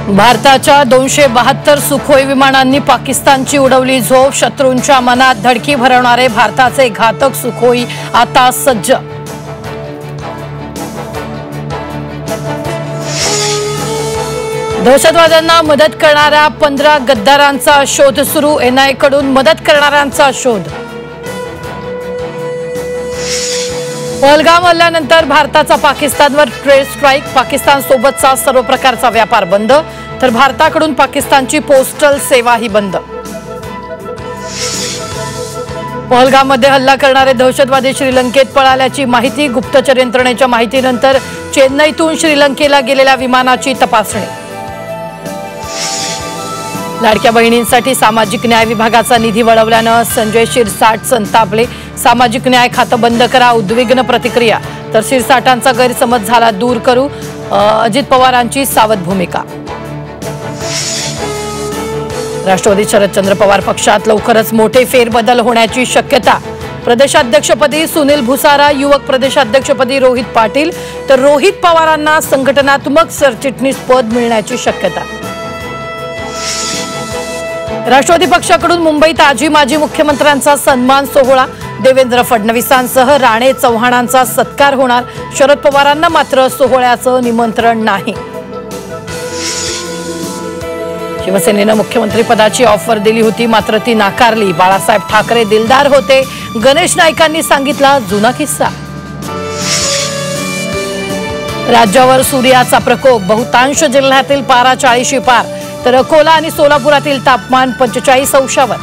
भारताच्या 272 सुखोई विमानांनी पाकिस्तानची उडवली झोप। शत्रूंच्या मनात धडकी भरवणारे भारताचे घातक सुखोई आता सज्ज। दहशतवाद्यांना मदत करणाऱ्या 15 गद्दारांचा शोध सुरू। एनआयए कडून मदत करणाऱ्यांचा शोध। पहलगाम हल्ल्यानंतर भारताचा पाकिस्तानवर ट्रेड स्ट्राईक। पाकिस्तान सोबतचा सर्व प्रकारचा व्यापार बंद, तर भारताकडून पाकिस्तानची पोस्टल सेवाही बंद। पहलगाममध्ये हल्ला करणारे दहशतवादी श्रीलंकेत पळाल्याची माहिती। गुप्तचर यंत्रणेच्या माहितीनंतर चेन्नईतून श्रीलंकेला गेलेल्या विमानाची तपासणी। लाडक्या बहिणींसाठी सामाजिक न्याय विभागाचा निधी वळवल्यानं संजय शिरसाट संतापले। सामाजिक न्याय खातं बंद करा, उद्विग्न प्रतिक्रिया। तर शिरसाटांचा गैरसमज झाला दूर करू, अजित पवारांची सावध भूमिका। राष्ट्रवादी शरदचंद्र पवार पक्षात लवकरच मोठे फेरबदल होण्याची शक्यता। प्रदेशाध्यक्षपदी सुनील भुसारा, युवक प्रदेशाध्यक्षपदी रोहित पाटील, तर रोहित पवारांना संघटनात्मक सरचिटणीस पद मिळण्याची शक्यता। राष्ट्रवादी पक्षाकडून मुंबईत आजी माजी मुख्यमंत्र्यांचा सन्मान सोहळा। देवेंद्र फडणवीसांसह राणे चव्हाणांचा सत्कार होणार। शरद पवारांना मात्र सोहळ्याचं निमंत्रण नाही। शिवसेनेनं मुख्यमंत्री पदाची ऑफर दिली होती, मात्र ती नाकारली। बाळासाहेब ठाकरे दिलदार होते, गणेश नाईकांनी सांगितला जुना किस्सा। राज्यावर सूर्याचा प्रकोप, बहुतांश जिल्ह्यातील पारा 40 पार, तर अकोला आणि सोलापुरातील तापमान 45 अंशावर।